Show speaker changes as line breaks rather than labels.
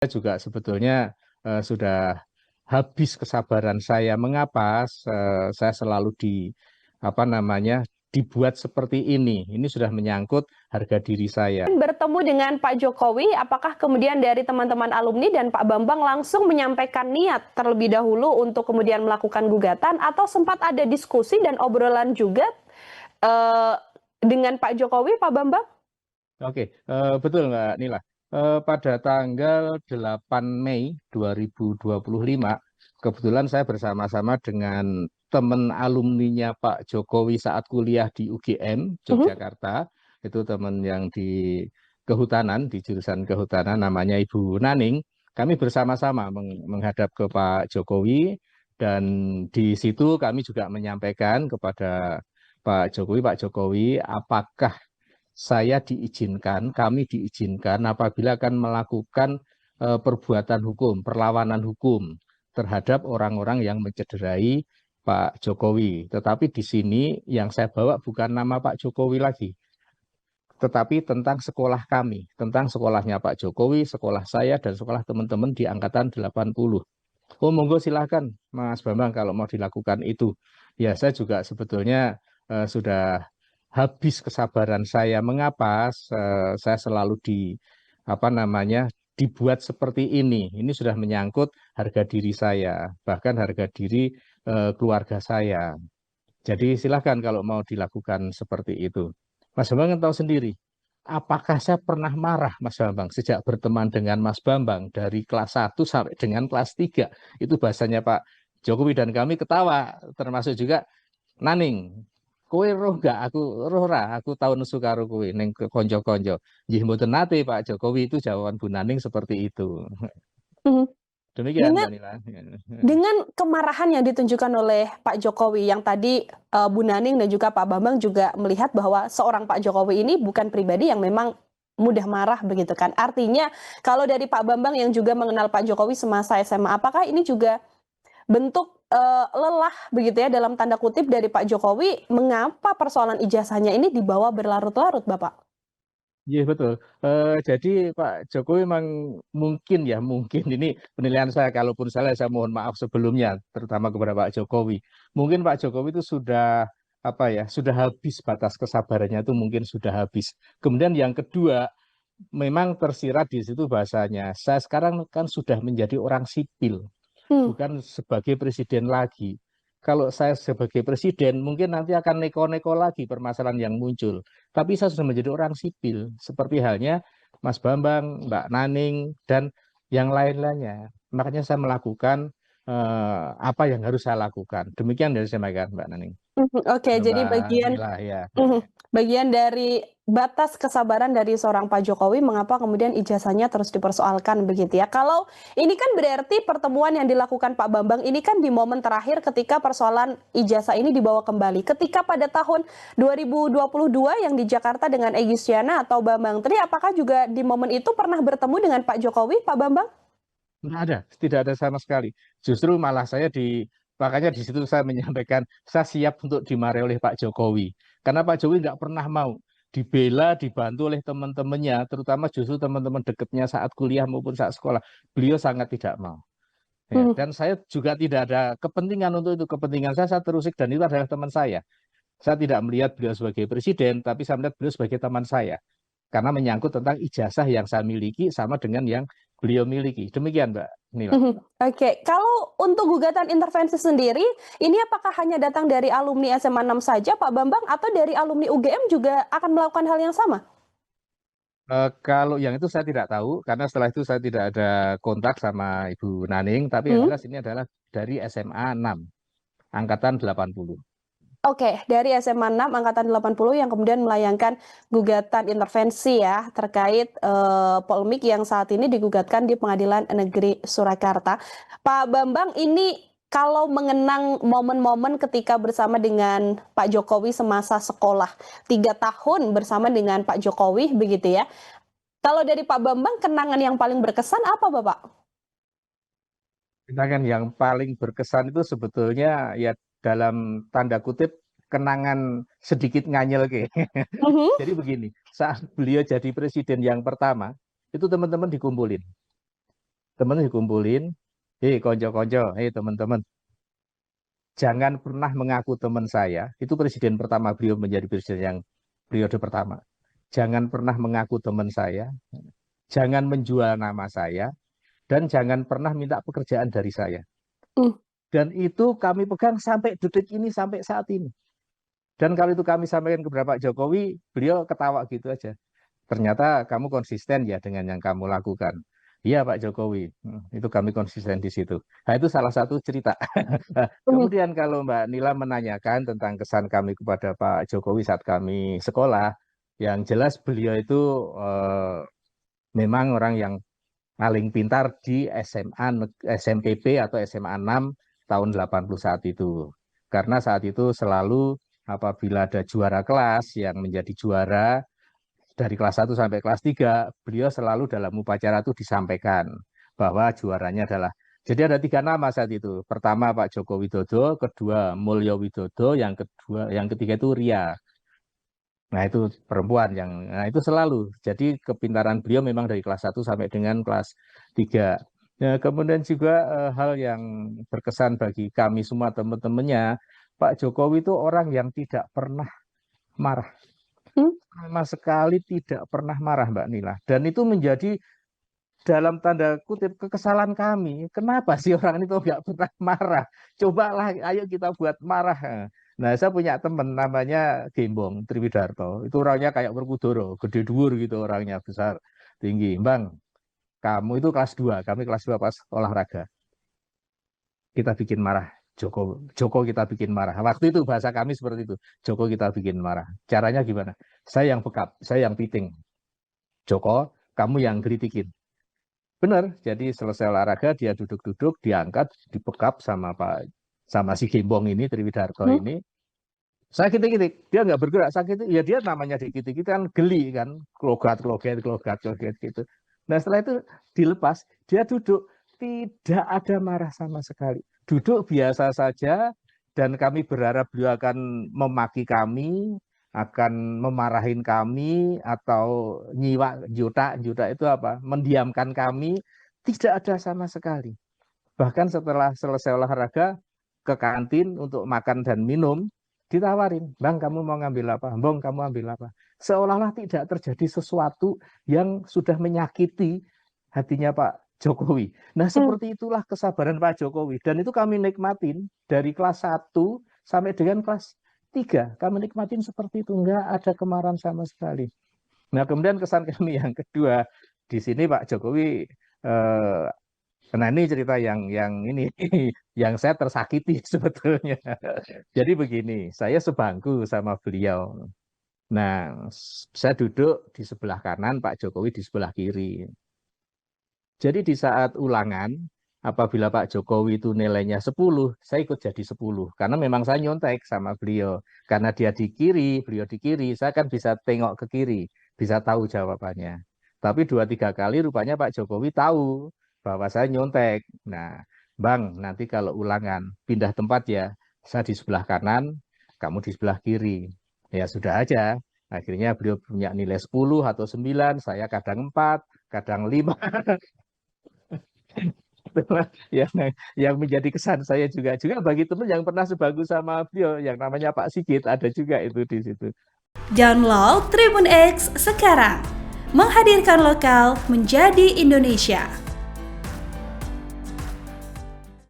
Saya juga sebetulnya sudah habis kesabaran saya. Mengapa saya selalu dibuat seperti ini? Ini sudah menyangkut harga diri saya.
Bertemu dengan Pak Jokowi, apakah kemudian dari teman-teman alumni dan Pak Bambang langsung menyampaikan niat terlebih dahulu untuk kemudian melakukan gugatan, atau sempat ada diskusi dan obrolan juga dengan Pak Jokowi, Pak Bambang?
Oke, betul Mbak Nila. Pada tanggal 8 Mei 2025, kebetulan saya bersama-sama dengan teman alumninya Pak Jokowi saat kuliah di UGM, Yogyakarta. Itu teman yang di kehutanan, di jurusan kehutanan, namanya Ibu Naning. Kami bersama-sama menghadap ke Pak Jokowi, dan di situ kami juga menyampaikan kepada Pak Jokowi, apakah kami diizinkan apabila akan melakukan perbuatan hukum, perlawanan hukum terhadap orang-orang yang mencederai Pak Jokowi. Tetapi di sini yang saya bawa bukan nama Pak Jokowi lagi, tetapi tentang sekolah kami, tentang sekolahnya Pak Jokowi, sekolah saya, dan sekolah teman-teman di Angkatan 80. Oh, monggo silahkan Mas Bambang kalau mau dilakukan itu. Ya, saya juga sebetulnya sudah habis kesabaran saya. Mengapa saya selalu dibuat seperti ini? Ini sudah menyangkut harga diri saya, bahkan harga diri keluarga saya. Jadi silahkan kalau mau dilakukan seperti itu. Mas Bambang kan tahu sendiri, apakah saya pernah marah Mas Bambang sejak berteman dengan Mas Bambang dari kelas 1 sampai dengan kelas 3. Itu bahasanya Pak Jokowi dan kami ketawa, termasuk juga Naning. Kowe roh gak aku roh ra, aku tahu nesu karo kowe ning konco-konco. Nggih mboten nate Pak Jokowi, itu jawaban Bu Naning seperti itu. Demikian
Dengan
Mbak Nila.
dengan kemarahan yang ditunjukkan oleh Pak Jokowi yang tadi Bu Naning dan juga Pak Bambang juga melihat bahwa seorang Pak Jokowi ini bukan pribadi yang memang mudah marah begitu kan. Artinya kalau dari Pak Bambang yang juga mengenal Pak Jokowi semasa SMA, apakah ini juga bentuk lelah begitu ya dalam tanda kutip dari Pak Jokowi, mengapa persoalan ijazahnya ini dibawa berlarut-larut, Bapak?
Iya betul. Jadi Pak Jokowi memang mungkin ini penilaian saya, kalaupun salah saya mohon maaf sebelumnya, terutama kepada Pak Jokowi. Mungkin Pak Jokowi itu sudah habis batas kesabarannya, itu mungkin sudah habis. Kemudian yang kedua, memang tersirat di situ bahasanya, saya sekarang kan sudah menjadi orang sipil,
Hmm.
bukan sebagai presiden lagi. Kalau saya sebagai presiden, mungkin nanti akan neko-neko lagi permasalahan yang muncul. Tapi saya sudah menjadi orang sipil, seperti halnya Mas Bambang, Mbak Naning, dan yang lain-lainnya. Makanya saya melakukan apa yang harus saya lakukan. Demikian dari saya, Mbak Naning.
Oke, jadi
Mbak Nila, ya.
bagian dari batas kesabaran dari seorang Pak Jokowi, mengapa kemudian ijazahnya terus dipersoalkan begitu ya. Kalau ini kan berarti pertemuan yang dilakukan Pak Bambang ini kan di momen terakhir ketika persoalan ijazah ini dibawa kembali. Ketika pada tahun 2022 yang di Jakarta dengan Egy Sujana atau Bambang Tri, apakah juga di momen itu pernah bertemu dengan Pak Jokowi, Pak Bambang?
Tidak ada sama sekali. Justru malah makanya di situ saya menyampaikan, saya siap untuk dimarahi oleh Pak Jokowi. Karena Pak Jokowi nggak pernah mau dibela, dibantu oleh teman-temannya, terutama justru teman-teman dekatnya saat kuliah maupun saat sekolah. Beliau sangat tidak mau. Ya,
Hmm.
dan saya juga tidak ada kepentingan untuk itu. Kepentingan saya terusik, dan itu adalah teman saya. Saya tidak melihat beliau sebagai presiden, tapi saya melihat beliau sebagai teman saya. Karena menyangkut tentang ijazah yang saya miliki sama dengan yang beliau miliki. Demikian, Mbak Nila.
Oke, kalau untuk gugatan intervensi sendiri, ini apakah hanya datang dari alumni SMA 6 saja, Pak Bambang, atau dari alumni UGM juga akan melakukan hal yang sama?
Kalau yang itu saya tidak tahu, karena setelah itu saya tidak ada kontak sama Ibu Naning, tapi yang
Hmm?
jelas ini adalah dari SMA 6, Angkatan 80.
Oke, dari SMA 6 Angkatan 80 yang kemudian melayangkan gugatan intervensi ya terkait polemik yang saat ini digugatkan di Pengadilan Negeri Surakarta. Pak Bambang, ini kalau mengenang momen-momen ketika bersama dengan Pak Jokowi semasa sekolah, 3 tahun bersama dengan Pak Jokowi begitu ya. Kalau dari Pak Bambang, kenangan yang paling berkesan apa, Bapak?
Kenangan yang paling berkesan itu sebetulnya ya dalam tanda kutip kenangan sedikit nganyel ke.
Mhm.
Jadi begini, saat beliau jadi presiden yang pertama, itu teman-teman dikumpulin. teman dikumpulin, konco-konco, teman-teman, jangan pernah mengaku teman saya. Itu presiden pertama, beliau menjadi presiden yang periode pertama. Jangan pernah mengaku teman saya, jangan menjual nama saya, dan jangan pernah minta pekerjaan dari saya.
Hmm.
Dan itu kami pegang sampai detik ini, sampai saat ini. Dan kalau itu kami sampaikan ke Pak Jokowi, beliau ketawa gitu aja. Ternyata kamu konsisten ya dengan yang kamu lakukan. Iya Pak Jokowi, itu kami konsisten di situ. Nah itu salah satu cerita. Kemudian kalau Mbak Nila menanyakan tentang kesan kami kepada Pak Jokowi saat kami sekolah, yang jelas beliau itu memang orang yang paling pintar di SMA, SMPP atau SMA 6 tahun 80 saat itu. Karena saat itu selalu apabila ada juara kelas yang menjadi juara, dari kelas 1 sampai kelas 3, beliau selalu dalam upacara itu disampaikan bahwa juaranya adalah, jadi ada 3 nama saat itu. Pertama Pak Joko Widodo, kedua Mulyo Widodo, yang ketiga itu Ria. Nah itu perempuan nah itu selalu. Jadi kepintaran beliau memang dari kelas 1 sampai dengan kelas 3. Nah, kemudian juga hal yang berkesan bagi kami semua teman-temannya, Pak Jokowi itu orang yang tidak pernah marah. Sama sekali tidak pernah marah Mbak Nila. Dan itu menjadi dalam tanda kutip kekesalan kami. Kenapa sih orang itu nggak pernah marah? Cobalah, ayo kita buat marah. Nah, saya punya teman namanya Gembong Triwidarto. Itu orangnya kayak Werkudara, gede dhuwur gitu orangnya, besar, tinggi. Bang, kamu itu kelas 2, kami kelas 2 pas olahraga. Kita bikin marah. Joko kita bikin marah. Waktu itu bahasa kami seperti itu. Joko kita bikin marah. Caranya gimana? Saya yang bekap, saya yang piting. Joko, kamu yang kritikin. Benar, jadi selesai olahraga dia duduk-duduk, diangkat, dibekap sama si Gembong ini, Triwidarto ini. Saya kitik-kitik, dia nggak bergerak, sakit ya dia namanya dikitik-kitik kan geli kan, klogat gitu. Nah setelah itu dilepas, dia duduk, tidak ada marah sama sekali. Duduk biasa saja, dan kami berharap beliau akan memaki kami, akan memarahin kami, atau nyiwak, juta itu apa? Mendiamkan kami, tidak ada sama sekali. Bahkan setelah selesai olahraga, ke kantin untuk makan dan minum, ditawarin, Bang kamu mau ngambil apa? Bang kamu ambil apa? Seolah-olah tidak terjadi sesuatu yang sudah menyakiti hatinya Pak Jokowi. Nah seperti itulah kesabaran Pak Jokowi. Dan itu kami nikmatin dari kelas 1 sampai dengan kelas 3. Kami nikmatin seperti itu. Enggak ada kemarahan sama sekali. Nah kemudian kesan kami yang kedua, di sini Pak Jokowi, nah ini cerita yang ini yang saya tersakiti sebetulnya. Jadi begini, saya sebangku sama beliau. Nah, saya duduk di sebelah kanan, Pak Jokowi di sebelah kiri. Jadi di saat ulangan, apabila Pak Jokowi itu nilainya 10, saya ikut jadi 10. Karena memang saya nyontek sama beliau. Karena dia di kiri, beliau di kiri, saya kan bisa tengok ke kiri, bisa tahu jawabannya. Tapi 2-3 kali rupanya Pak Jokowi tahu bahwa saya nyontek. Nah, Bang, nanti kalau ulangan, pindah tempat ya. Saya di sebelah kanan, kamu di sebelah kiri. Ya sudah aja. Akhirnya beliau punya nilai 10 atau 9, saya kadang 4, kadang 5. yang menjadi kesan saya juga bagi teman yang pernah sebagus sama beliau yang namanya Pak Sigit, ada juga itu di situ.
Download Tribun X sekarang, menghadirkan lokal menjadi Indonesia.